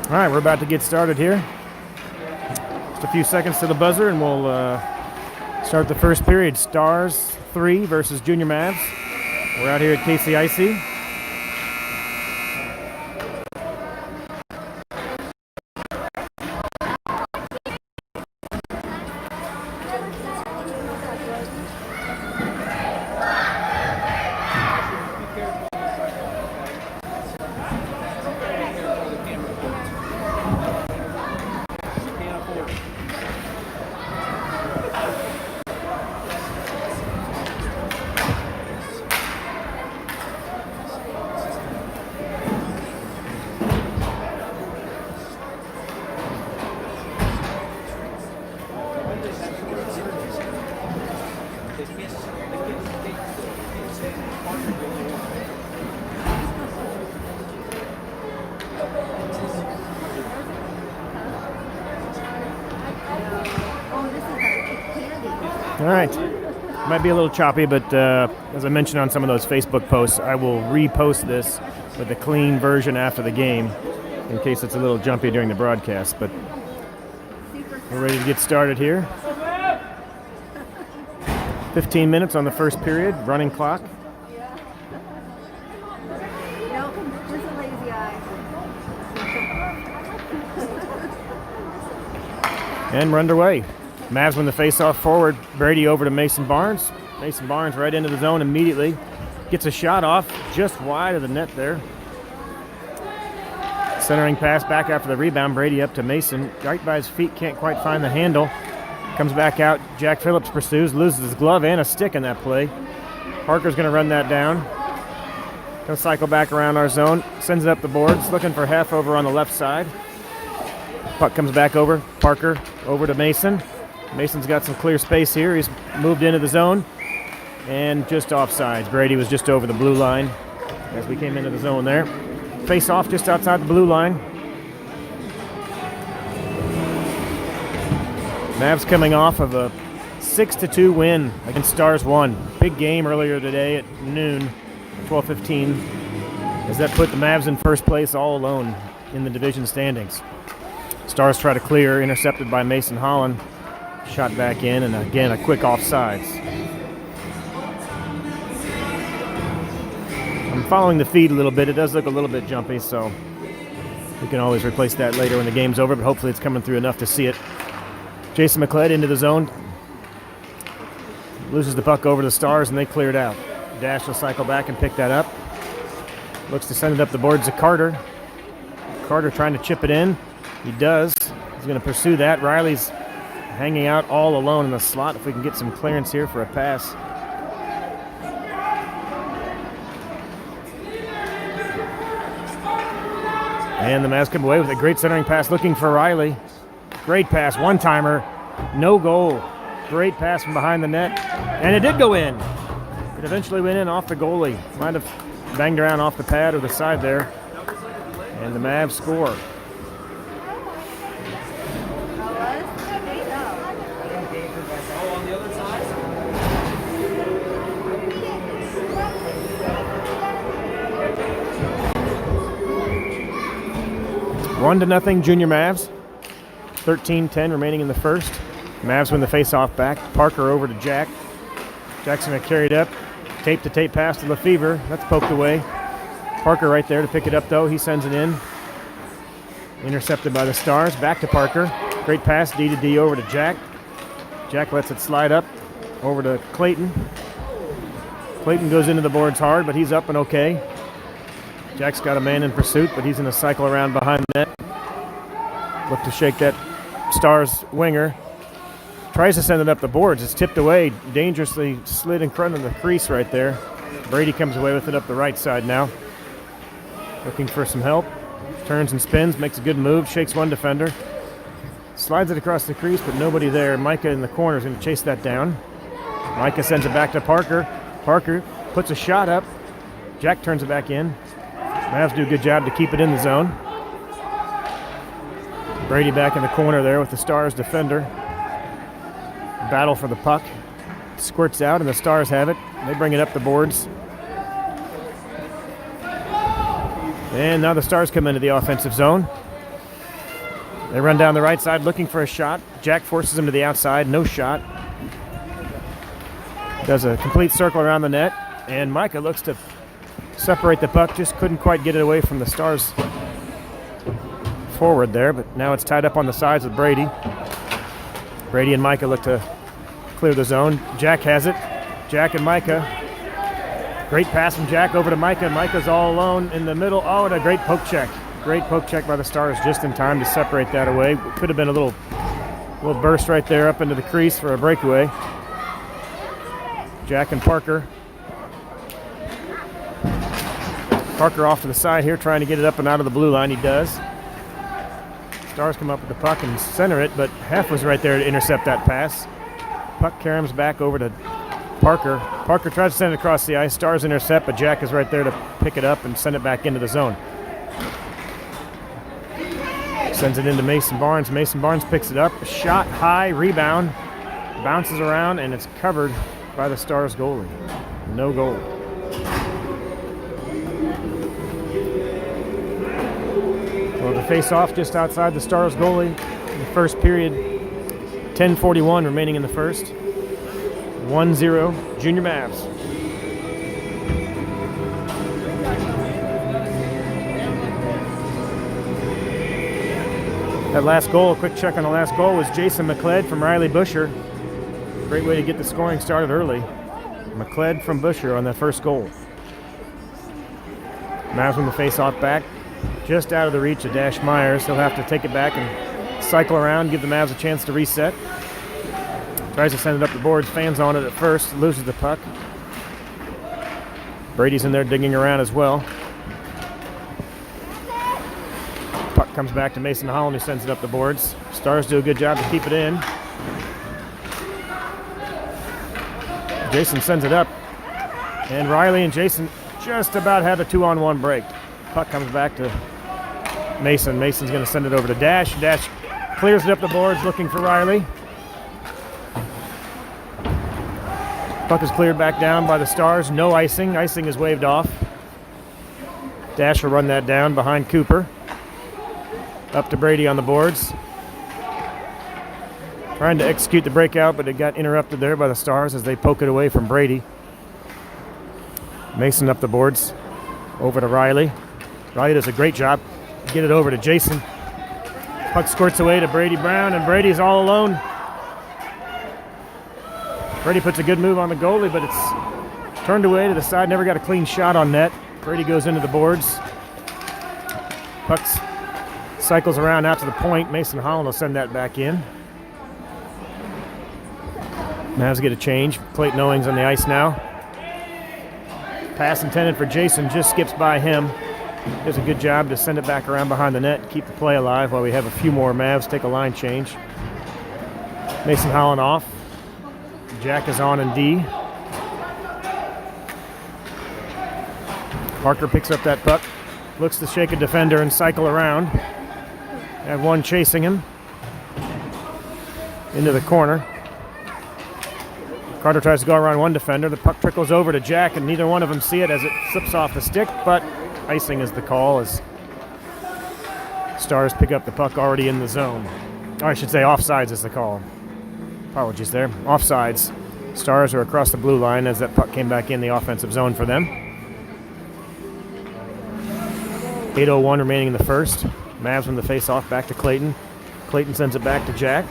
All right, we're about to get started here. Just a few seconds to the buzzer, and we'll start the first period. Stars 3 versus Junior Mavs. We're out here at KCIC. All right. Might be a little choppy, but as I mentioned on some of those Facebook posts, I will repost this with a clean version after the game in case it's a little jumpy during the broadcast. But we're ready to get started here. 15 minutes on the first period, running clock. And we're underway. Mavs win the face-off forward. Brady over to Mason Barnes. Mason Barnes right into the zone immediately. Gets a shot off just wide of the net there. Centering pass back after the rebound. Brady up to Mason. Right by his feet, can't quite find the handle. Comes back out. Jack Phillips pursues, loses his glove and a stick in that play. Parker's going to run that down. Going to cycle back around our zone. Sends it up the boards, looking for half over on the left side. Puck comes back over. Parker over to Mason. Mason's got some clear space here. He's moved into the zone and just offsides. Brady was just over the blue line as we came into the zone there. Face off just outside the blue line. Mavs coming off of a 6-2 win against Stars 1. Big game earlier today at noon, 12:15, as that put the Mavs in first place all alone in the division standings. Stars try to clear, intercepted by Mason Holland. Shot back in, and again, a quick offsides. I'm following the feed a little bit. It does look a little bit jumpy, so we can always replace that later when the game's over, but hopefully it's coming through enough to see it. Jason McLeod into the zone. Loses the puck over to the Stars, and they cleared out. Dash will cycle back and pick that up. Looks to send it up the boards to Carter. Carter trying to chip it in. He does. He's going to pursue that. Riley's hanging out all alone in the slot. If we can get some clearance here for a pass. And the Mavs come away with a great centering pass looking for Riley. Great pass, one-timer, no goal. Great pass from behind the net, and it did go in. It eventually went in off the goalie. Might have banged around off the pad or the side there. And the Mavs score. One to nothing, Junior Mavs. 13-10 remaining in the first. Mavs win the face-off back. Parker over to Jack. Jack's going to carry it up. Tape-to-tape pass to Lefevre. That's poked away. Parker right there to pick it up, though. He sends it in. Intercepted by the Stars. Back to Parker. Great pass, D to D over to Jack. Jack lets it slide up over to Clayton. Clayton goes into the boards hard, but he's up and okay. Jack's got a man in pursuit, but he's going to cycle around behind the net. Look to shake that Stars winger. Tries to send it up the boards. It's tipped away. Dangerously slid in front of the crease right there. Brady comes away with it up the right side now. Looking for some help. Turns and spins, makes a good move, shakes one defender. Slides it across the crease, but nobody there. Micah in the corner is going to chase that down. Micah sends it back to Parker. Parker puts a shot up. Jack turns it back in. Mavs do a good job to keep it in the zone. Brady back in the corner there with the Stars defender. Battle for the puck. Squirts out, and the Stars have it. They bring it up the boards. And now the Stars come into the offensive zone. They run down the right side looking for a shot. Jack forces him to the outside, no shot. Does a complete circle around the net, and Micah looks to separate the puck, just couldn't quite get it away from the Stars forward there, but now it's tied up on the sides with Brady. Brady and Micah look to clear the zone. Jack has it. Jack and Micah. Great pass from Jack over to Micah. Micah's all alone in the middle. Oh, and a great poke check. Great poke check by the Stars just in time to separate that away. Could have been a little burst right there up into the crease for a breakaway. Jack and Parker. Parker off to the side here, trying to get it up and out of the blue line. He does. Stars come up with the puck and center it, but Heff was right there to intercept that pass. Puck caroms back over to Parker. Parker tries to send it across the ice. Stars intercept, but Jack is right there to pick it up and send it back into the zone. Sends it into Mason Barnes. Mason Barnes picks it up. Shot high, rebound, bounces around, and it's covered by the Stars goalie. No goal. Well, the face-off just outside the Stars goalie in the first period. 10:41 remaining in the first. 1-0 Junior Mavs. That last goal, a quick check on the last goal, was Jason McLeod from Riley Busher. Great way to get the scoring started early. McLeod from Busher on that first goal. Mavs win the face-off back. Just out of the reach of Dash Myers. He'll have to take it back and cycle around, give the Mavs a chance to reset. Tries to send it up the boards. Fans on it at first. Loses the puck. Brady's in there digging around as well. Puck comes back to Mason Holland, who sends it up the boards. Stars do a good job to keep it in. Jason sends it up. And Riley and Jason just about had a 2-on-1 break. Puck comes back to Mason. Mason's going to send it over to Dash. Dash clears it up the boards looking for Riley. Puck is cleared back down by the Stars. No icing. Icing is waved off. Dash will run that down behind Cooper. Up to Brady on the boards. Trying to execute the breakout, but it got interrupted there by the Stars as they poke it away from Brady. Mason up the boards. Over to Riley. Riley does a great job. Get it over to Jason. Puck squirts away to Brady Brown, and Brady's all alone. Brady puts a good move on the goalie, but it's turned away to the side. Never got a clean shot on net. Brady goes into the boards. Puck cycles around out to the point. Mason Holland will send that back in. Mavs get a change. Clayton Owings on the ice now. Pass intended for Jason, just skips by him. Does a good job to send it back around behind the net, keep the play alive while we have a few more Mavs take a line change. Mason Holland off. Jack is on in D. Parker picks up that puck, looks to shake a defender and cycle around. Have one chasing him into the corner. Carter tries to go around one defender. The puck trickles over to Jack, and neither one of them see it as it slips off the stick, but icing is the call as Stars pick up the puck already in the zone. Or I should say offsides is the call. Apologies there. Offsides. Stars are across the blue line as that puck came back in the offensive zone for them. 8:01 remaining in the first. Mavs win the face-off back to Clayton. Clayton sends it back to Jack.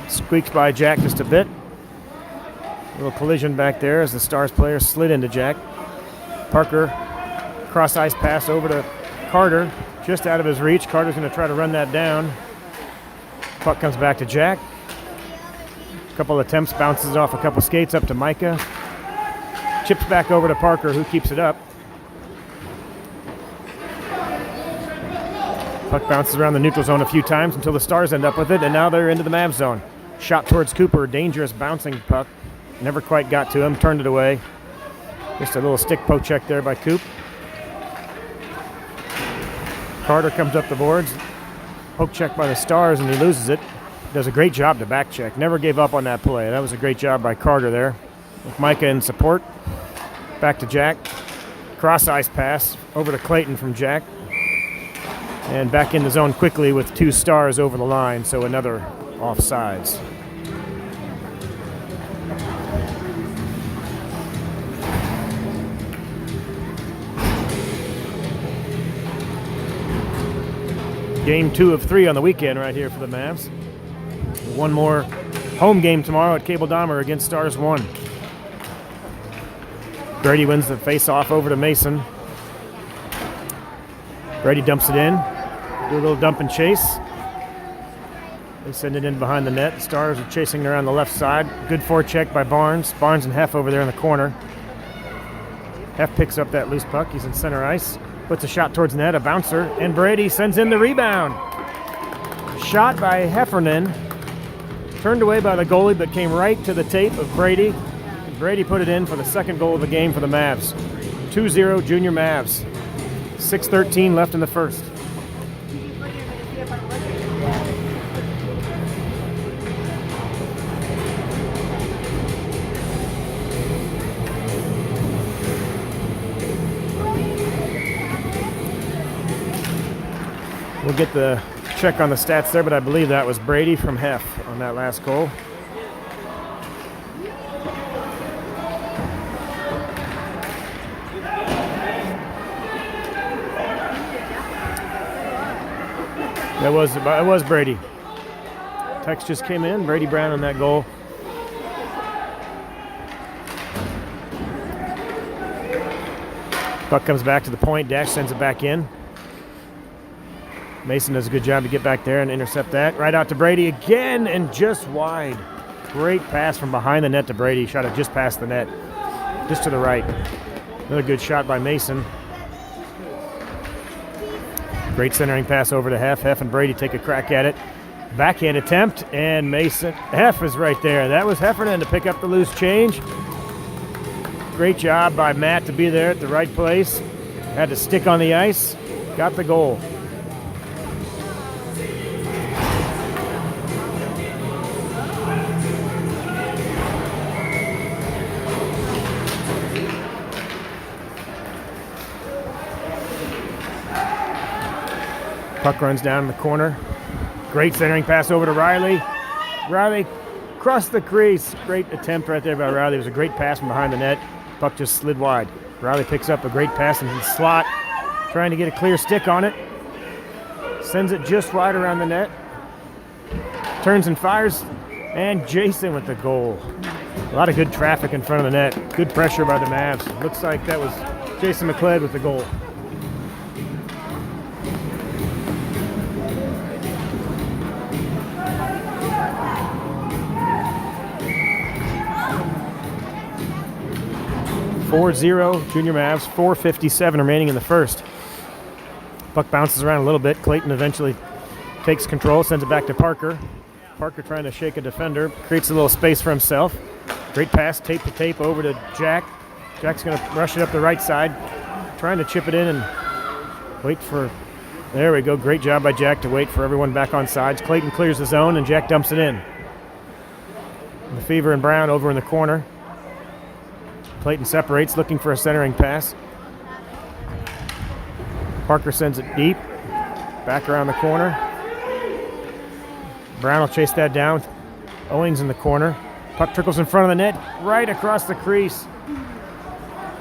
Squeaks by Jack just a bit. A little collision back there as the Stars player slid into Jack. Parker, cross-ice pass over to Carter, just out of his reach. Carter's going to try to run that down. Puck comes back to Jack. A couple attempts, bounces off a couple skates up to Micah. Chips back over to Parker, who keeps it up. Puck bounces around the neutral zone a few times until the Stars end up with it, and now they're into the Mavs zone. Shot towards Cooper, dangerous bouncing puck. Never quite got to him, turned it away. Just a little stick poke check there by Coop. Carter comes up the boards. Poke check by the Stars, and he loses it. Does a great job to back check. Never gave up on that play. That was a great job by Carter there. With Micah in support. Back to Jack. Cross ice pass over to Clayton from Jack. And back in the zone quickly with 2 stars over the line, so another offsides. Game 2 of 3 on the weekend right here for the Mavs. One more home game tomorrow at Cable Dahmer against Stars 1. Brady wins the face-off over to Mason. Brady dumps it in. Do a little dump and chase. They send it in behind the net. The Stars are chasing around the left side. Good forecheck by Barnes. Barnes and Heff over there in the corner. Heff picks up that loose puck. He's in center ice. Puts a shot towards net, a bouncer, and Brady sends in the rebound. Shot by Heffernan. Turned away by the goalie, but came right to the tape of Brady. Brady put it in for the second goal of the game for the Mavs. 2-0 Junior Mavs. 6:13 left in the first. We'll get the check on the stats there, but I believe that was Brady from Heff on that last goal. It was Brady. Text just came in. Brady Brown on that goal. Puck comes back to the point. Dash sends it back in. Mason does a good job to get back there and intercept that. Right out to Brady again and just wide. Great pass from behind the net to Brady. Shot it just past the net. Just to the right. Another good shot by Mason. Great centering pass over to Heff. Heff and Brady take a crack at it. Backhand attempt, and Mason. Heff is right there. That was Heffernan to pick up the loose change. Great job by Matt to be there at the right place. Had to stick on the ice. Got the goal. Puck runs down in the corner. Great centering pass over to Riley. Riley crossed the crease. Great attempt right there by Riley. It was a great pass from behind the net. Puck just slid wide. Riley picks up a great pass in the slot, trying to get a clear stick on it. Sends it just wide around the net. Turns and fires, and Jason with the goal. A lot of good traffic in front of the net. Good pressure by the Mavs. Looks like that was Jason McLeod with the goal. (4-0) Junior Mavs, 4:57 remaining in the first. Puck bounces around a little bit. Clayton eventually takes control, sends it back to Parker. Parker trying to shake a defender, creates a little space for himself. Great pass, tape to tape over to Jack. Jack's going to rush it up the right side, trying to chip it in and wait for, there we go. Great job by Jack to wait for everyone back on sides. Clayton clears the zone and Jack dumps it in. Lefevre and Brown over in the corner. Clayton separates, looking for a centering pass. Parker sends it deep, back around the corner. Brown will chase that down. Owings in the corner. Puck trickles in front of the net, right across the crease.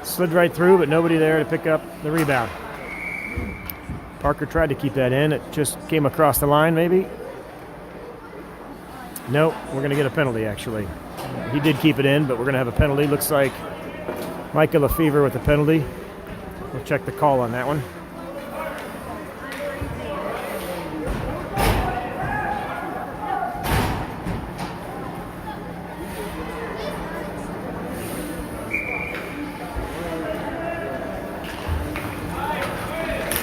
Slid right through, but nobody there to pick up the rebound. Parker tried to keep that in. It just came across the line, maybe. No, we're going to get a penalty, actually. He did keep it in, but we're going to have a penalty. Looks like Micah Lefevre with the penalty. We'll check the call on that one.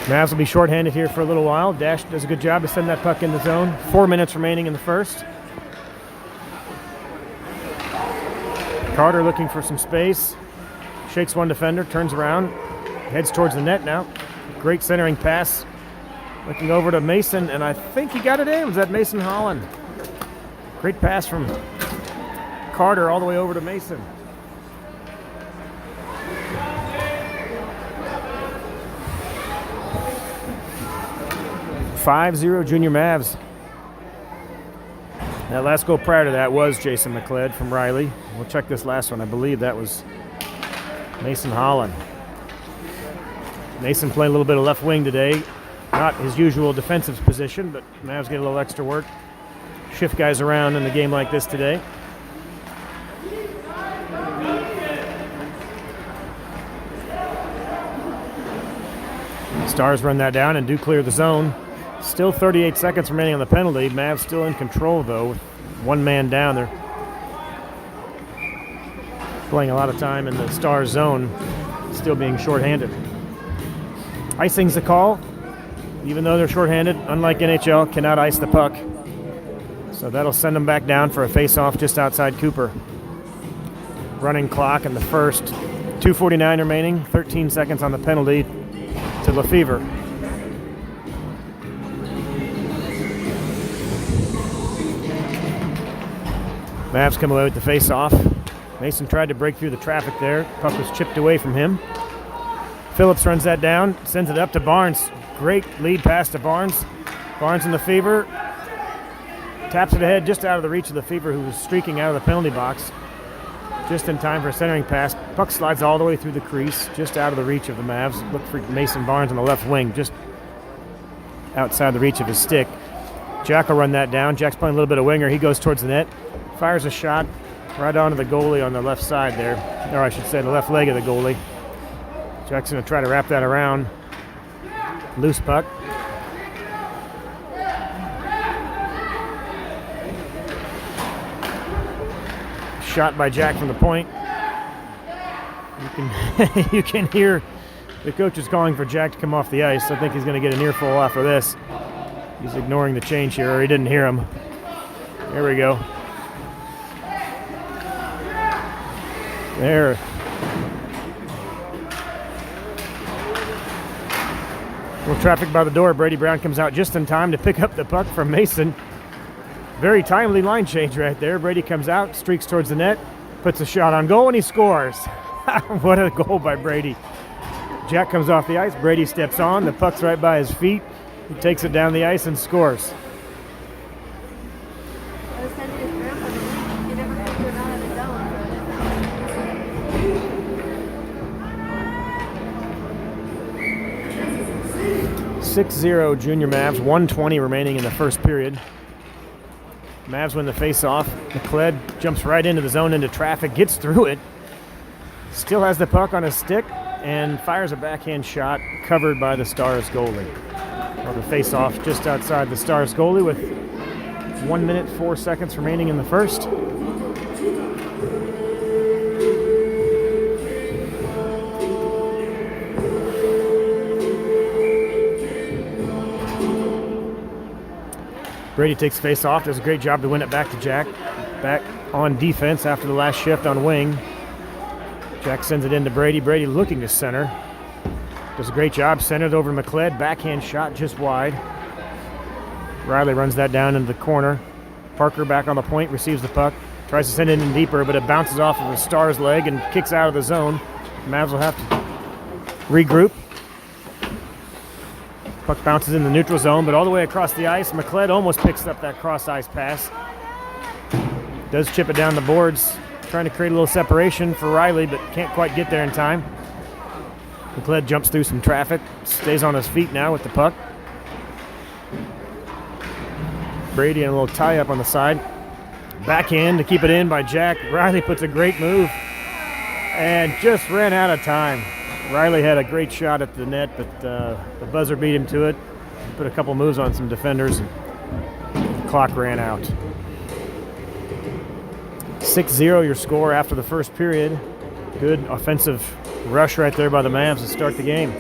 Mavs will be shorthanded here for a little while. Dash does a good job to send that puck in the zone. 4 minutes remaining in the first. Carter looking for some space. Shakes one defender, turns around, heads towards the net now. Great centering pass. Looking over to Mason, and I think he got it in. Was that Mason Holland? Great pass from Carter all the way over to Mason. 5-0 Junior Mavs. That last goal prior to that was Jason McLeod from Riley. We'll check this last one. I believe that was Mason Holland. Mason playing a little bit of left wing today. Not his usual defensive position, but Mavs get a little extra work. Shift guys around in a game like this today. Stars run that down and do clear the zone. Still 38 seconds remaining on the penalty. Mavs still in control, though, with one man down. They're playing a lot of time in the Stars zone, still being shorthanded. Icing's the call. Even though they're shorthanded, unlike NHL, cannot ice the puck. So that'll send them back down for a face-off just outside Cooper. Running clock in the first. 2:49 remaining, 13 seconds on the penalty to Lefevre. Mavs come away with the face-off. Mason tried to break through the traffic there. Puck was chipped away from him. Phillips runs that down, sends it up to Barnes. Great lead pass to Barnes. Barnes and Lefevre taps it ahead just out of the reach of Lefevre, who was streaking out of the penalty box. Just in time for a centering pass. Puck slides all the way through the crease, just out of the reach of the Mavs. Look for Mason Barnes on the left wing, just outside the reach of his stick. Jack will run that down. Jack's playing a little bit of winger. He goes towards the net, fires a shot right onto the goalie on the left side there. Or I should say the left leg of the goalie. Jack's going to try to wrap that around. Loose puck. Shot by Jack from the point. You can hear the coach is calling for Jack to come off the ice. I think he's going to get an earful after this. He's ignoring the change here, or he didn't hear him. There we go. There. Little traffic by the door. Brady Brown comes out just in time to pick up the puck from Mason. Very timely line change right there. Brady comes out, streaks towards the net, puts a shot on goal, and he scores. What a goal by Brady. Jack comes off the ice. Brady steps on. The puck's right by his feet. He takes it down the ice and scores. 6-0 Junior Mavs, 1:20 remaining in the first period. Mavs win the face-off. McLeod jumps right into the zone, into traffic, gets through it. Still has the puck on his stick and fires a backhand shot covered by the Stars goalie. Well, the face-off just outside the Stars goalie with 1 minute, 4 seconds remaining in the first. Brady takes face off, does a great job to win it back to Jack. Back on defense after the last shift on wing. Jack sends it into Brady. Brady looking to center. Does a great job, centered over to McLeod. Backhand shot just wide. Riley runs that down into the corner. Parker back on the point, receives the puck. Tries to send it in deeper, but it bounces off of the Stars' leg and kicks out of the zone. Mavs will have to regroup. Puck bounces in the neutral zone, but all the way across the ice. McLeod almost picks up that cross-ice pass. Does chip it down the boards, trying to create a little separation for Riley, but can't quite get there in time. McLeod jumps through some traffic, stays on his feet now with the puck. Brady in a little tie-up on the side. Backhand to keep it in by Jack. Riley puts a great move and just ran out of time. Riley had a great shot at the net, but the buzzer beat him to it. Put a couple moves on some defenders, and the clock ran out. 6-0 your score after the first period. Good offensive rush right there by the Mavs to start the game.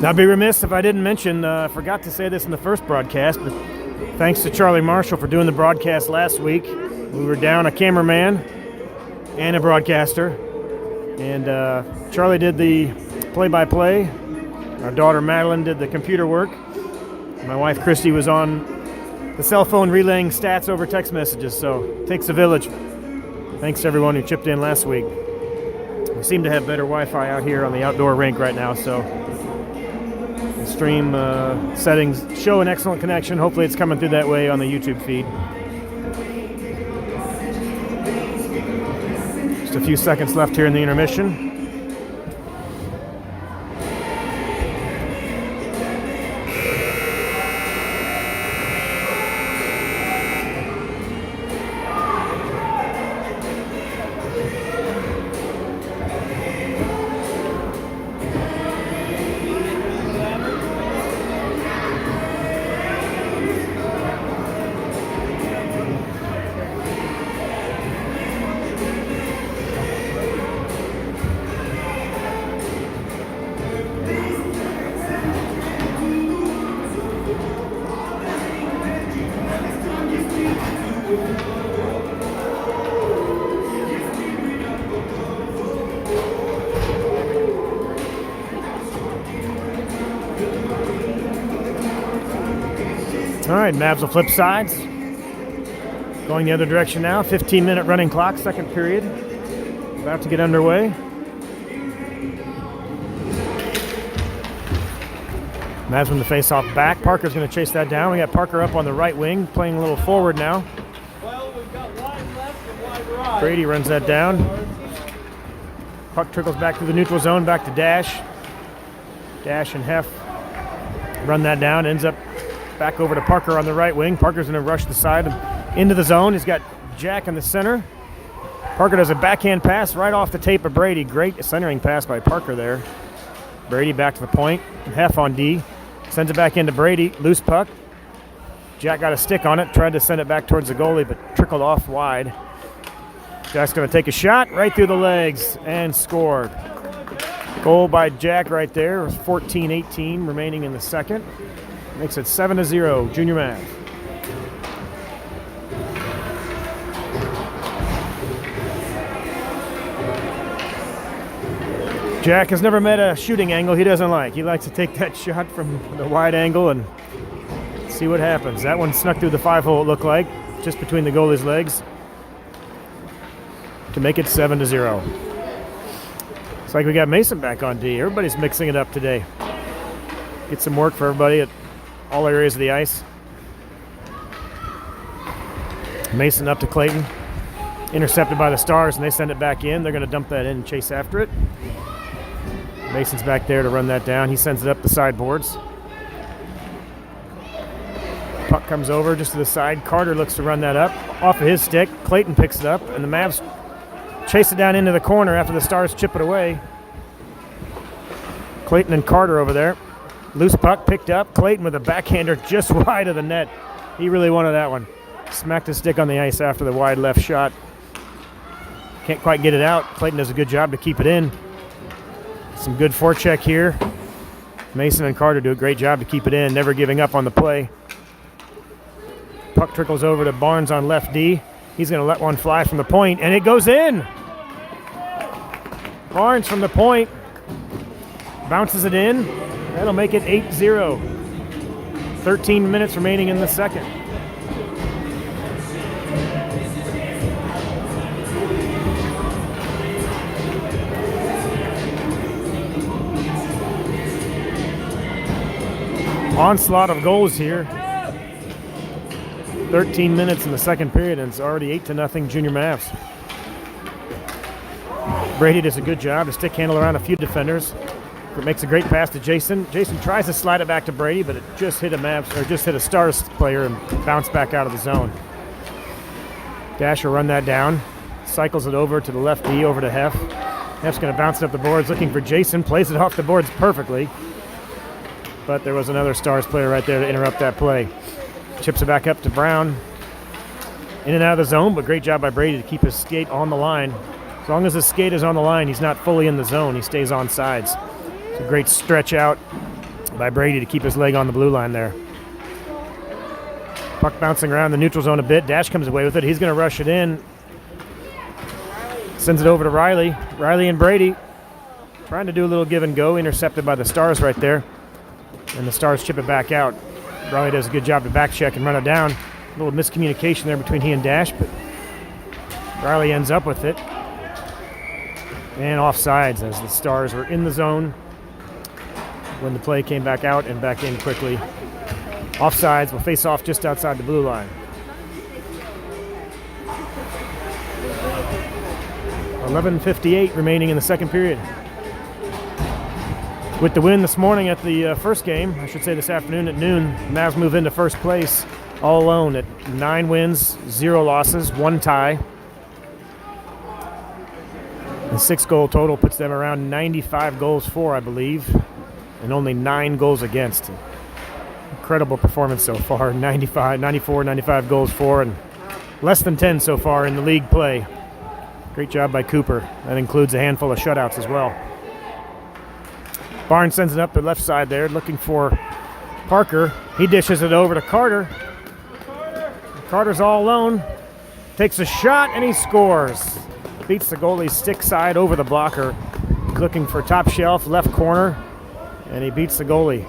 Now, I'd be remiss if I didn't mention, I forgot to say this in the first broadcast, but thanks to Charlie Marshall for doing the broadcast last week. We were down a cameraman and a broadcaster. And Charlie did the play-by-play. Our daughter Madeline did the computer work. My wife Christy was on the cell phone relaying stats over text messages, so it takes a village. Thanks to everyone who chipped in last week. We seem to have better Wi-Fi out here on the outdoor rink right now, so it's stream settings show an excellent connection. Hopefully it's coming through that way on the YouTube feed. Just a few seconds left here in the intermission. All right, Mavs will flip sides. Going the other direction now. 15-minute running clock, second period. About to get underway. Mavs win the face-off back. Parker's going to chase that down. We got Parker up on the right wing, playing a little forward now. Well, we've got wide left and wide right. Brady runs that down. Puck trickles back to the neutral zone, back to Dash. Dash and Hef run that down. Ends up back over to Parker on the right wing. Parker's going to rush the side into the zone. He's got Jack in the center. Parker does a backhand pass right off the tape of Brady. Great centering pass by Parker there. Brady back to the point. Hef on D. Sends it back into Brady. Loose puck. Jack got a stick on it. Tried to send it back towards the goalie, but trickled off wide. Jack's going to take a shot right through the legs and scored. Goal by Jack right there. 14-18 remaining in the second. Makes it 7-0, Junior Mavs. Jack has never met a shooting angle he doesn't like. He likes to take that shot from the wide angle and see what happens. That one snuck through the 5-hole, it looked like, just between the goalie's legs to make it 7-0. Looks like we got Mason back on D. Everybody's mixing it up today. Get some work for everybody at all areas of the ice. Mason up to Clayton. Intercepted by the Stars, and they send it back in. They're going to dump that in and chase after it. Mason's back there to run that down. He sends it up the sideboards. Puck comes over just to the side. Carter looks to run that up. Off of his stick, Clayton picks it up, and the Mavs chase it down into the corner after the Stars chip it away. Clayton and Carter over there. Loose puck picked up. Clayton with a backhander just wide of the net. He really wanted that one. Smacked his stick on the ice after the wide left shot. Can't quite get it out. Clayton does a good job to keep it in. Some good forecheck here. Mason and Carter do a great job to keep it in, never giving up on the play. Puck trickles over to Barnes on left D. He's going to let one fly from the point, and it goes in. Barnes from the point. Bounces it in. That'll make it 8-0. 13 minutes remaining in the second. Onslaught of goals here. 13 minutes in the second period, and it's already 8-0 Junior Mavs. Brady does a good job to stick handle around a few defenders. Makes a great pass to Jason. Jason tries to slide it back to Brady, but it just hit a Stars player and bounced back out of the zone. Dash will run that down. Cycles it over to the left D, over to Hef. Hef's going to bounce it up the boards, looking for Jason. Plays it off the boards perfectly. But there was another Stars player right there to interrupt that play. Chips it back up to Brown. In and out of the zone, but great job by Brady to keep his skate on the line. As long as his skate is on the line, he's not fully in the zone. He stays on sides. It's a great stretch out by Brady to keep his leg on the blue line there. Puck bouncing around the neutral zone a bit. Dash comes away with it. He's going to rush it in. Sends it over to Riley. Riley and Brady trying to do a little give and go. Intercepted by the Stars right there. And the Stars chip it back out. Riley does a good job to back check and run it down. A little miscommunication there between he and Dash, but Riley ends up with it. And offsides as the Stars were in the zone. when the play came back out and back in quickly. Offsides will face off just outside the blue line. 11:58 remaining in the second period. With the win this morning at the first game, I should say this afternoon at noon, Mavs move into first place all alone at 9 wins, 0 losses, 1 tie. The 6-goal total puts them around 95 goals for, I believe, and only 9 goals against. Incredible performance so far, 95 goals for, and less than 10 so far in the league play. Great job by Cooper. That includes a handful of shutouts as well. Barnes sends it up the left side there, looking for Parker. He dishes it over to Carter. Carter's all alone. Takes a shot and he scores. Beats the goalie's stick side over the blocker. He's looking for top shelf, left corner, and he beats the goalie.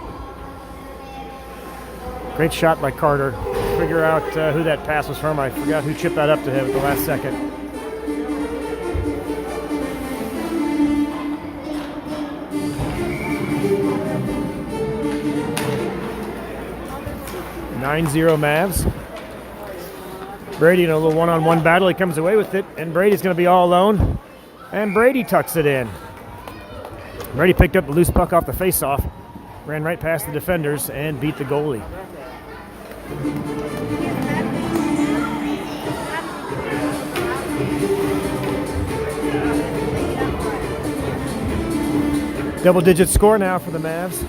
Great shot by Carter. Figure out who that pass was from. I forgot who chipped that up to him at the last second. 9-0 Mavs. Brady in a little one-on-one battle. He comes away with it, and Brady's going to be all alone. And Brady tucks it in. Brady picked up the loose puck off the face-off, ran right past the defenders, and beat the goalie. Double-digit score now for the Mavs.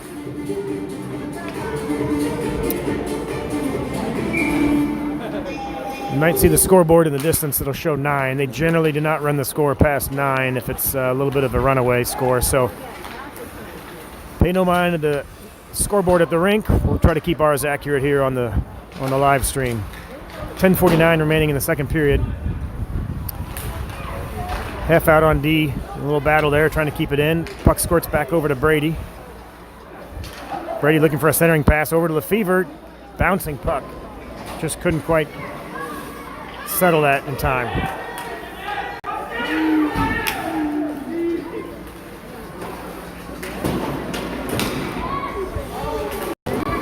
You might see the scoreboard in the distance. It'll show 9. They generally do not run the score past 9 if it's a little bit of a runaway score. So pay no mind to the scoreboard at the rink. We'll try to keep ours accurate here on the live stream. 10:49 remaining in the second period. Half out on D. A little battle there, trying to keep it in. Puck squirts back over to Brady. Brady looking for a centering pass over to Lefevre. Bouncing puck. Just couldn't quite settle that in time.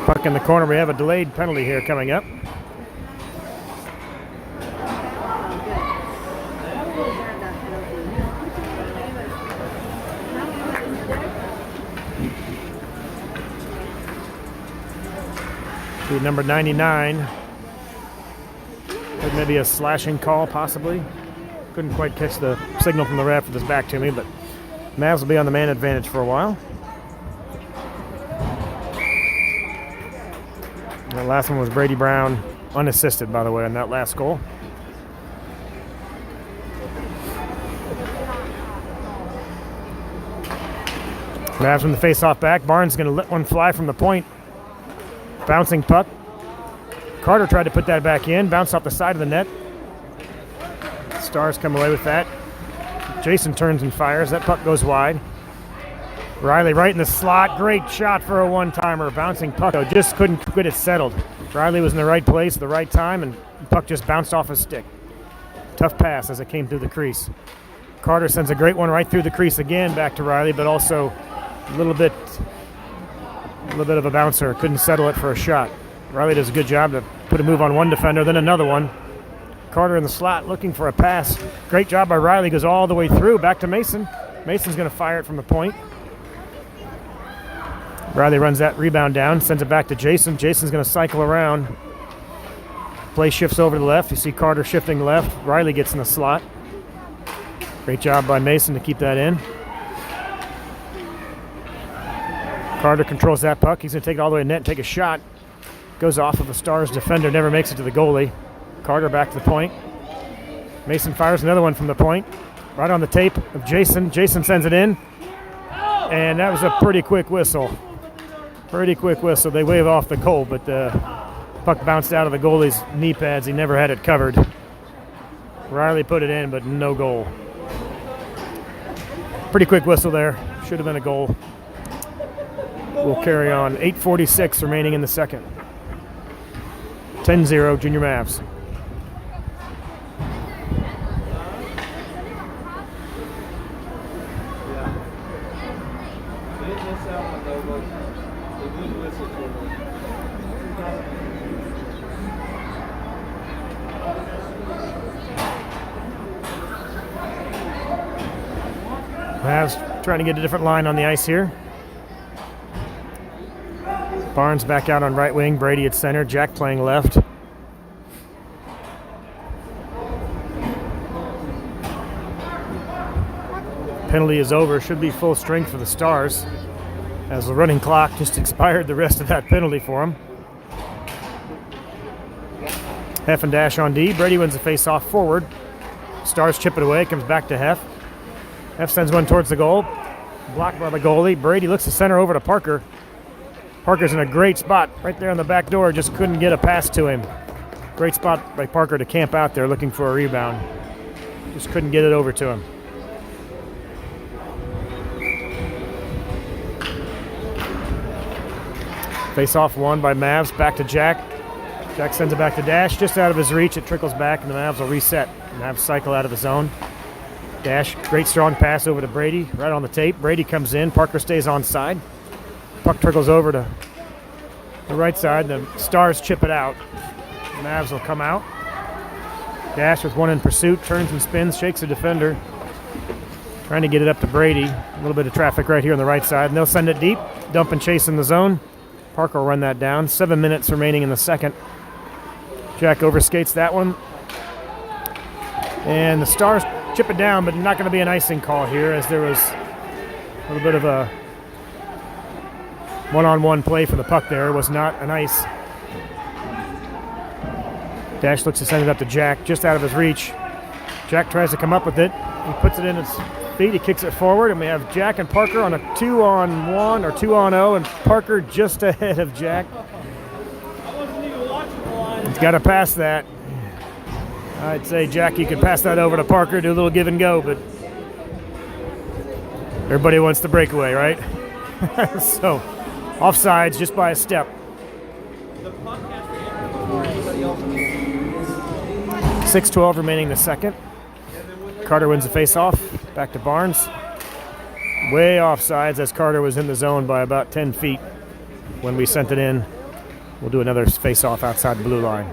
Puck in the corner. We have a delayed penalty here coming up. Number 99. Maybe a slashing call, possibly. Couldn't quite catch the signal from the ref with his back to me, but Mavs will be on the man advantage for a while. And that last one was Brady Brown, unassisted, by the way, on that last goal. Mavs from the face-off back. Barnes going to let one fly from the point. Bouncing puck. Carter tried to put that back in. Bounced off the side of the net. Stars come away with that. Jason turns and fires. That puck goes wide. Riley right in the slot. Great shot for a one-timer. Bouncing puck, though, just couldn't get it settled. Riley was in the right place at the right time, and the puck just bounced off his stick. Tough pass as it came through the crease. Carter sends a great one right through the crease again back to Riley, but also a little bit of a bouncer. Couldn't settle it for a shot. Riley does a good job to put a move on one defender, then another one. Carter in the slot looking for a pass. Great job by Riley. Goes all the way through. Back to Mason. Mason's going to fire it from the point. Riley runs that rebound down. Sends it back to Jason. Jason's going to cycle around. Play shifts over to the left. You see Carter shifting left. Riley gets in the slot. Great job by Mason to keep that in. Carter controls that puck. He's going to take it all the way to net and take a shot. Goes off of the Stars defender. Never makes it to the goalie. Carter back to the point. Mason fires another one from the point. Right on the tape of Jason. Jason sends it in. And that was a pretty quick whistle. Pretty quick whistle. They wave off the goal, but the puck bounced out of the goalie's knee pads. He never had it covered. Riley put it in, but no goal. Pretty quick whistle there. Should have been a goal. We'll carry on. 8:46 remaining in the second. 10-0 Junior Mavs. Mavs trying to get a different line on the ice here. Barnes back out on right wing, Brady at center, Jack playing left. Penalty is over, should be full strength for the Stars, as the running clock just expired the rest of that penalty for him. Heff and Dash on D. Brady wins the face-off forward. Stars chip it away, comes back to Heff. Heff sends one towards the goal. Blocked by the goalie. Brady looks to center over to Parker. Parker's in a great spot right there on the back door, just couldn't get a pass to him. Great spot by Parker to camp out there looking for a rebound. Just couldn't get it over to him. Face-off won by Mavs, back to Jack. Jack sends it back to Dash, just out of his reach. It trickles back, and the Mavs will reset. Mavs cycle out of the zone. Dash, great strong pass over to Brady, right on the tape. Brady comes in, Parker stays on side. Puck trickles over to the right side. The Stars chip it out. The Mavs will come out. Dash with one in pursuit, turns and spins, shakes a defender. Trying to get it up to Brady. A little bit of traffic right here on the right side, and they'll send it deep. Dump and chase in the zone. Parker will run that down. 7 minutes remaining in the second. Jack overskates that one. And the Stars chip it down, but not going to be an icing call here, as there was a little bit of a one-on-one play for the puck there. It was not an ice. Dash looks to send it up to Jack, just out of his reach. Jack tries to come up with it. He puts it in his feet. He kicks it forward, and we have Jack and Parker on a 2-on-1 or 2-on-0, and Parker just ahead of Jack. He's got to pass that. I'd say, Jack, you could pass that over to Parker, do a little give and go, but everybody wants the breakaway, right? So, offsides just by a step. 6:12 remaining in the second. Carter wins the face-off. Back to Barnes. Way offsides, as Carter was in the zone by about 10 feet when we sent it in. We'll do another face-off outside the blue line.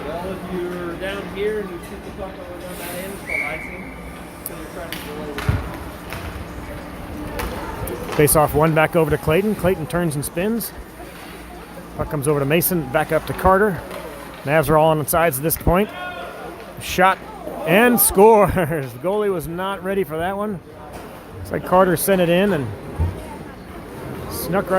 Well, if you're down here and you shoot the puck over down that end, it's called icing. So you're trying to delay. Face-off one back over to Clayton. Clayton turns and spins. Puck comes over to Mason, back up to Carter. Mavs are all on the sides at this point. Shot and scores. The goalie was not ready for that one. It's like Carter sent it in and snuck right